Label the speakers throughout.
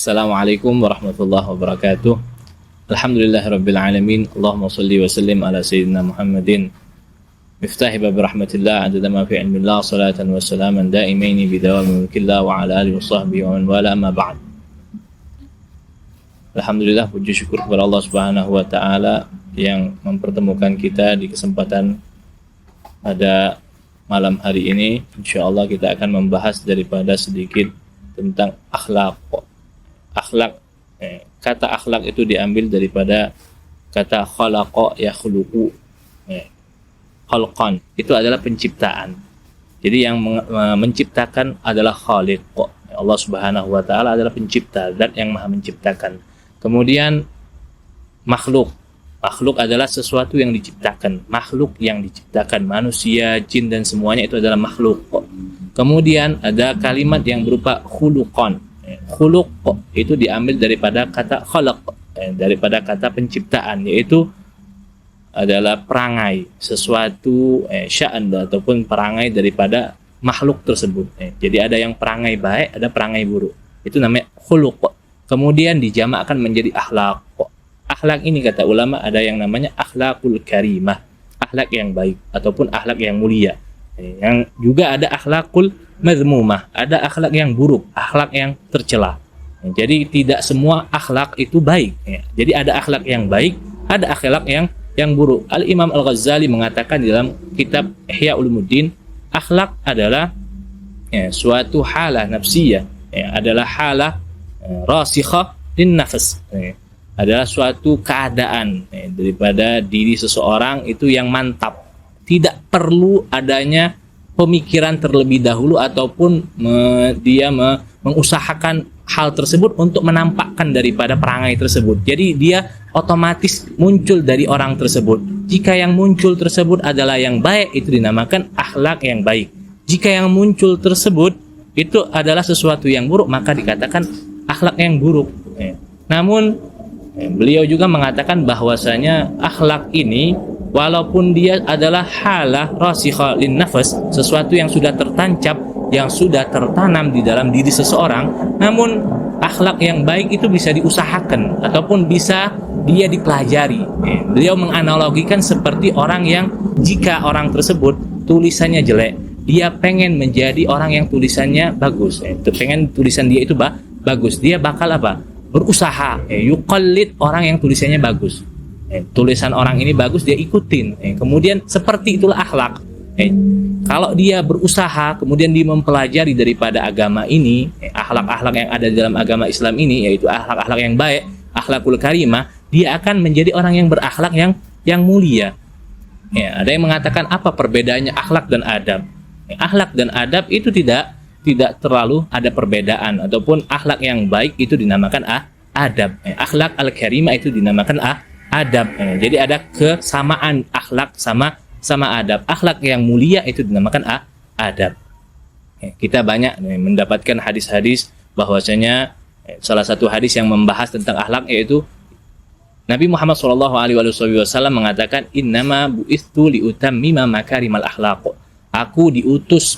Speaker 1: Assalamualaikum warahmatullahi wabarakatuh. Alhamdulillahirabbil alamin. Allahumma shalli wa sallim ala sayyidina Muhammadin miftahi bab rahmatillah adada ma fi ilmillah salatan wa salaman daimaini bidawami mulkillah wa ala alihi wa sahbihi wa man wala amma ba'd. Alhamdulillah, puji syukur kepada Allah Subhanahu wa taala yang mempertemukan kita di kesempatan pada malam hari ini. Insyaallah kita akan membahas daripada sedikit tentang akhlak. Kata akhlak itu diambil daripada kata khalaqa yakhluqu. Khalqan itu adalah penciptaan. Jadi yang menciptakan adalah khaliq. Allah Subhanahu wa taala adalah pencipta, zat yang maha menciptakan. Kemudian makhluk adalah sesuatu yang diciptakan, makhluk yang diciptakan, manusia, jin dan semuanya itu adalah makhluk. Kemudian ada kalimat yang berupa khuluqan. Khuluq itu diambil daripada kata khalaq, daripada kata penciptaan, yaitu adalah perangai, sesuatu sya'an ataupun perangai daripada makhluk tersebut. Jadi ada yang perangai baik, ada perangai buruk. Itu namanya khuluq. Kemudian dijamakkan menjadi akhlak. Akhlak ini kata ulama ada yang namanya akhlakul karimah, akhlak yang baik ataupun akhlak yang mulia. Yang juga ada akhlakul mazmumah, ada akhlak yang buruk, akhlak yang tercela. Jadi tidak semua akhlak itu baik. Jadi ada akhlak yang baik, ada akhlak yang buruk. Al-Imam Al-Ghazali mengatakan dalam kitab Ihya Ulumuddin, akhlak adalah suatu halah nafsiyah, adalah halah rasikhah din nafs, adalah suatu keadaan daripada diri seseorang itu yang mantap. Tidak perlu adanya pemikiran terlebih dahulu ataupun dia mengusahakan hal tersebut untuk menampakkan daripada perangai tersebut. Jadi dia otomatis muncul dari orang tersebut. Jika yang muncul tersebut adalah yang baik, itu dinamakan akhlak yang baik. Jika yang muncul tersebut itu adalah sesuatu yang buruk, maka dikatakan akhlak yang buruk. Namun beliau juga mengatakan bahwasanya akhlak ini walaupun dia adalah halah rasikha lin nafs, sesuatu yang sudah tertancap, yang sudah tertanam di dalam diri seseorang, namun akhlak yang baik itu bisa diusahakan ataupun bisa dia dipelajari. Beliau menganalogikan seperti orang yang jika orang tersebut tulisannya jelek, dia pengen menjadi orang yang tulisannya bagus, pengen tulisan dia itu bagus, dia bakal apa? Berusaha, yuqallid orang yang tulisannya bagus. Tulisan orang ini bagus, dia ikutin. Kemudian seperti itulah akhlak. Kalau dia berusaha, kemudian dia mempelajari daripada agama ini, akhlak-akhlak yang ada di dalam agama Islam ini, yaitu akhlak-akhlak yang baik, akhlakul karimah, dia akan menjadi orang yang berakhlak yang mulia. Ada yang mengatakan apa perbedaannya akhlak dan adab? Akhlak dan adab itu tidak terlalu ada perbedaan, ataupun akhlak yang baik itu dinamakan adab. Akhlak al-karimah itu dinamakan adab. Jadi ada kesamaan akhlak sama adab. Akhlak yang mulia itu dinamakan adab. Kita banyak mendapatkan hadis-hadis bahwasanya salah satu hadis yang membahas tentang akhlak yaitu Nabi Muhammad SAW mengatakan, innama bu'ithu liutammima makarimal akhlaq. Aku diutus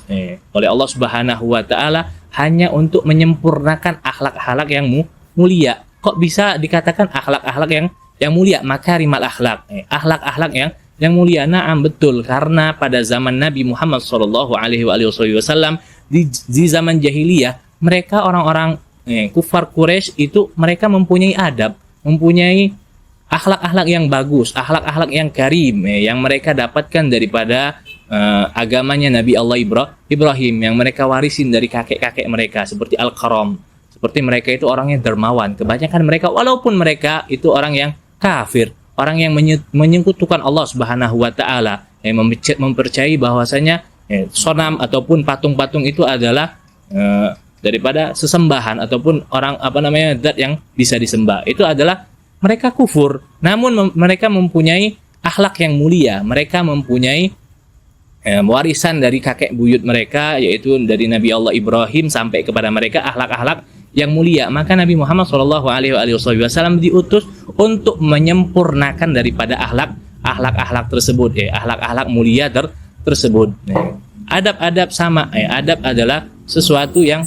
Speaker 1: oleh Allah Subhanahu wa taala hanya untuk menyempurnakan akhlak-akhlak yang mulia. Kok bisa dikatakan akhlak-akhlak yang mulia, makarimal akhlak, akhlak-akhlak yang mulia? Naam, betul, karena pada zaman Nabi Muhammad SAW di zaman jahiliyah, mereka orang-orang kufar Quraisy itu mereka mempunyai adab, mempunyai akhlak-akhlak yang bagus, akhlak-akhlak yang karim, yang mereka dapatkan daripada agamanya Nabi Allah Ibrahim, yang mereka warisin dari kakek-kakek mereka, seperti Al-Karam, seperti mereka itu orangnya dermawan. Kebanyakan mereka, walaupun mereka itu orang yang kafir, orang yang menyekutukan Allah Subhanahu wa taala, yang mempercayai bahwasanya sonam ataupun patung-patung itu adalah daripada sesembahan ataupun orang zat yang bisa disembah. Itu adalah mereka kufur. Namun mereka mempunyai akhlak yang mulia. Mereka mempunyai warisan dari kakek buyut mereka, yaitu dari Nabi Allah Ibrahim sampai kepada mereka akhlak-akhlak yang mulia. Maka Nabi Muhammad SAW diutus untuk menyempurnakan daripada akhlak tersebut, akhlak-akhlak mulia tersebut. Adab-adab sama, adab adalah sesuatu yang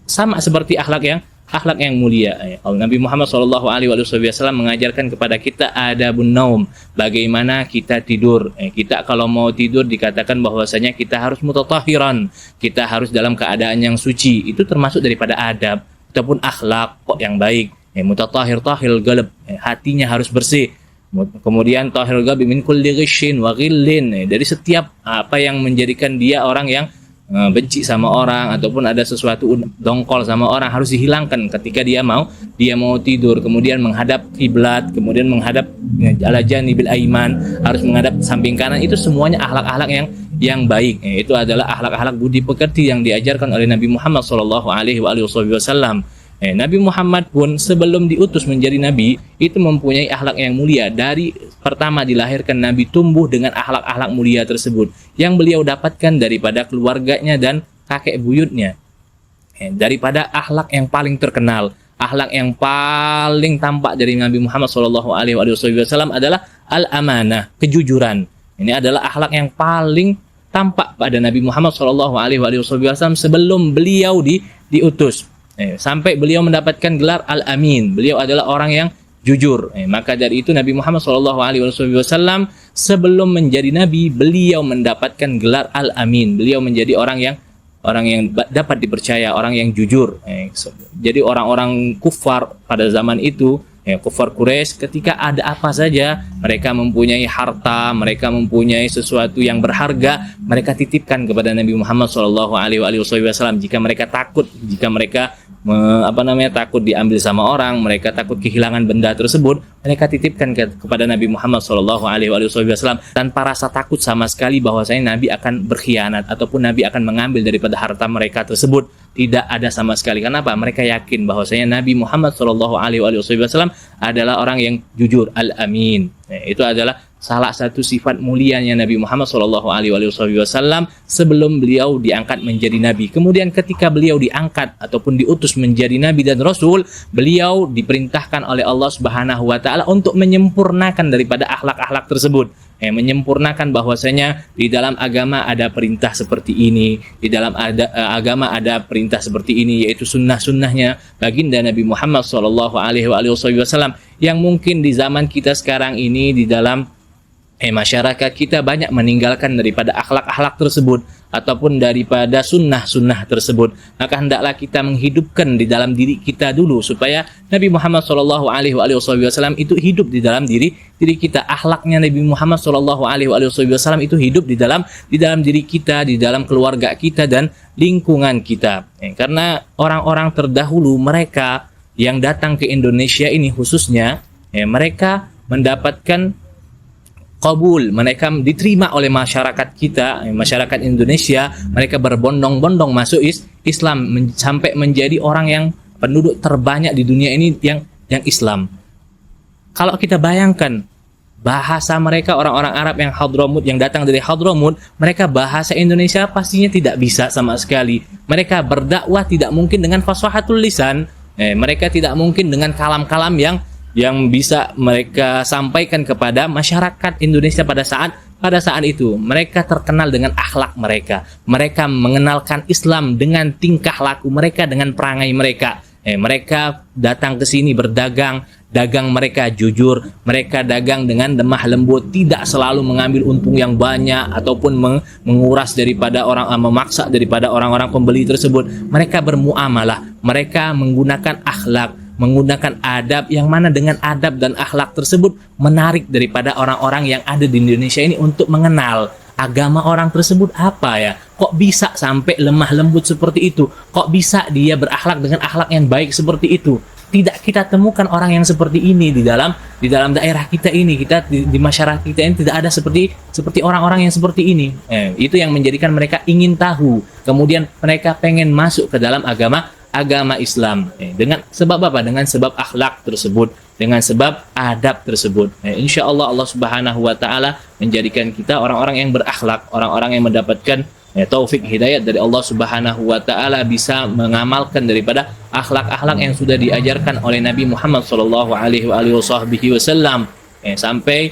Speaker 1: sama seperti akhlak akhlak yang mulia. Nabi Muhammad SAW mengajarkan kepada kita adabun naum, bagaimana kita tidur. Kita kalau mau tidur dikatakan bahwasanya kita harus mutatahiran, kita harus dalam keadaan yang suci. Itu termasuk daripada adab ataupun akhlak yang baik. Mutatahhir tahil qalb, hatinya harus bersih. Kemudian tahil qalbi min kulli ghishin wa ghillin, dari setiap apa yang menjadikan dia orang yang benci sama orang ataupun ada sesuatu dongkol sama orang harus dihilangkan ketika dia mau tidur. Kemudian menghadap kiblat, kemudian menghadap ala janibil aiman, harus menghadap samping kanan. Itu semuanya akhlak-akhlak yang baik. Itu adalah akhlak-akhlak budi pekerti yang diajarkan oleh Nabi Muhammad SAW. Nabi Muhammad pun sebelum diutus menjadi nabi itu mempunyai akhlak yang mulia. Dari pertama dilahirkan Nabi tumbuh dengan akhlak-akhlak mulia tersebut yang beliau dapatkan daripada keluarganya dan kakek buyutnya. Daripada akhlak yang paling terkenal, akhlak yang paling tampak dari Nabi Muhammad SAW adalah al-amanah, kejujuran. Ini adalah akhlak yang paling tampak pada Nabi Muhammad SAW sebelum beliau diutus. Sampai beliau mendapatkan gelar Al-Amin. Beliau adalah orang yang jujur. Maka dari itu Nabi Muhammad SAW sebelum menjadi nabi, beliau mendapatkan gelar Al-Amin. Beliau menjadi orang yang dapat dipercaya, orang yang jujur. Jadi orang-orang kufar pada zaman itu, kufar Quraisy, ketika ada apa saja, mereka mempunyai harta, mereka mempunyai sesuatu yang berharga, mereka titipkan kepada Nabi Muhammad SAW. Jika mereka takut, jika mereka takut diambil sama orang, mereka takut kehilangan benda tersebut, mereka titipkan kepada Nabi Muhammad SAW tanpa rasa takut sama sekali bahwasanya Nabi akan berkhianat ataupun Nabi akan mengambil daripada harta mereka tersebut. Tidak ada sama sekali. Kenapa? Mereka yakin bahwasanya Nabi Muhammad SAW adalah orang yang jujur, al-amin. Itu adalah salah satu sifat mulianya Nabi Muhammad SAW sebelum beliau diangkat menjadi nabi. Kemudian ketika beliau diangkat ataupun diutus menjadi nabi dan rasul, beliau diperintahkan oleh Allah Subhanahu wa taala untuk menyempurnakan daripada akhlak-akhlak tersebut. Menyempurnakan bahwasanya di dalam agama ada perintah seperti ini, di dalam agama ada perintah seperti ini, yaitu sunnah-sunnahnya baginda Nabi Muhammad SAW yang mungkin di zaman kita sekarang ini di dalam masyarakat kita banyak meninggalkan daripada akhlak-akhlak tersebut ataupun daripada sunnah-sunnah tersebut. Maka hendaklah kita menghidupkan di dalam diri kita dulu supaya Nabi Muhammad SAW itu hidup di dalam diri kita. Akhlaknya Nabi Muhammad SAW itu hidup di dalam diri kita, di dalam keluarga kita dan lingkungan kita. Karena orang-orang terdahulu, mereka yang datang ke Indonesia ini khususnya, mereka mendapatkan qabul, mereka diterima oleh masyarakat kita, masyarakat Indonesia. Mereka berbondong-bondong masuk Islam sampai menjadi orang yang penduduk terbanyak di dunia ini yang Islam. Kalau kita bayangkan bahasa mereka, orang-orang Arab yang Hadramut, yang datang dari Hadramut, mereka bahasa Indonesia pastinya tidak bisa sama sekali. Mereka berdakwah tidak mungkin dengan fashahatul lisan. Mereka tidak mungkin dengan kalam-kalam yang bisa mereka sampaikan kepada masyarakat Indonesia pada saat itu. Mereka terkenal dengan akhlak mereka. Mereka mengenalkan Islam dengan tingkah laku mereka, dengan perangai mereka. Mereka datang ke sini berdagang, dagang mereka jujur, mereka dagang dengan lemah lembut, tidak selalu mengambil untung yang banyak ataupun menguras daripada orang, memaksa daripada orang-orang pembeli tersebut. Mereka bermuamalah, mereka menggunakan akhlak, menggunakan adab, yang mana dengan adab dan akhlak tersebut menarik daripada orang-orang yang ada di Indonesia ini untuk mengenal agama orang tersebut apa ya. Kok bisa sampai lemah lembut seperti itu? Kok bisa dia berakhlak dengan akhlak yang baik seperti itu? Tidak kita temukan orang yang seperti ini di dalam daerah kita ini. Kita di masyarakat kita ini tidak ada seperti orang-orang yang seperti ini. Itu yang menjadikan mereka ingin tahu. Kemudian mereka pengen masuk ke dalam agama Islam. Dengan sebab apa? Dengan sebab akhlak tersebut, dengan sebab adab tersebut. Insya Allah Allah Subhanahu wa taala menjadikan kita orang-orang yang berakhlak, orang-orang yang mendapatkan taufik hidayat dari Allah Subhanahu wa taala, bisa mengamalkan daripada akhlak-akhlak yang sudah diajarkan oleh Nabi Muhammad sallallahu alaihi wasallam. Sampai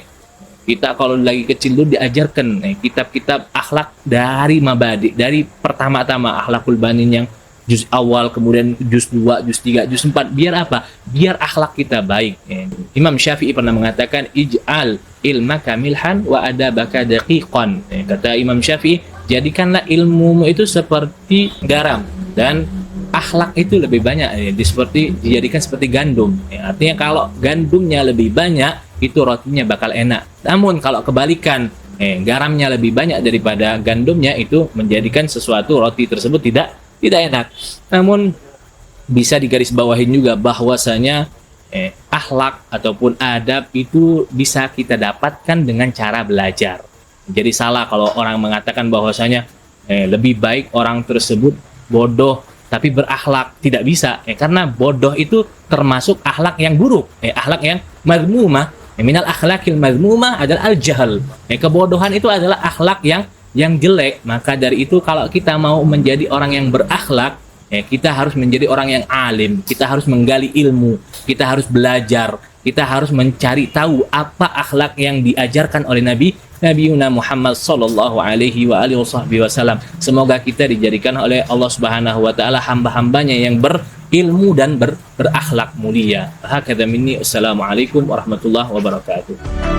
Speaker 1: kita kalau lagi kecil dulu diajarkan kitab-kitab akhlak dari mabadi, dari pertama-tama akhlakul banin yang juz awal, kemudian juz 2, juz 3, juz 4. Biar apa? Biar akhlak kita baik. Imam Syafi'i pernah mengatakan, ij'al ilmaka milhan wa adabaka daqiqan. Kata Imam Syafi'i, jadikanlah ilmumu itu seperti garam dan akhlak itu lebih banyak, dijadikan seperti gandum. Artinya kalau gandumnya lebih banyak, itu rotinya bakal enak. Namun kalau kebalikan, garamnya lebih banyak daripada gandumnya, itu menjadikan sesuatu roti tersebut tidak enak. Namun bisa digarisbawahin juga bahwasanya akhlak ataupun adab itu bisa kita dapatkan dengan cara belajar. Jadi salah kalau orang mengatakan bahwasanya lebih baik orang tersebut bodoh tapi berakhlak. Tidak bisa, karena bodoh itu termasuk akhlak yang buruk, akhlak yang madmumah. Minal akhlakil madmumah adalah al-jahl. Kebodohan itu adalah akhlak yang jelek. Maka dari itu kalau kita mau menjadi orang yang berakhlak, kita harus menjadi orang yang alim, kita harus menggali ilmu, kita harus belajar, kita harus mencari tahu apa akhlak yang diajarkan oleh Nabi Muhammad sallallahu alaihi wasallam. Semoga kita dijadikan oleh Allah Subhanahu wa taala hamba-hambanya yang berilmu dan berakhlak mulia. Hakadha minni. Assalamualaikum warahmatullahi wabarakatuh.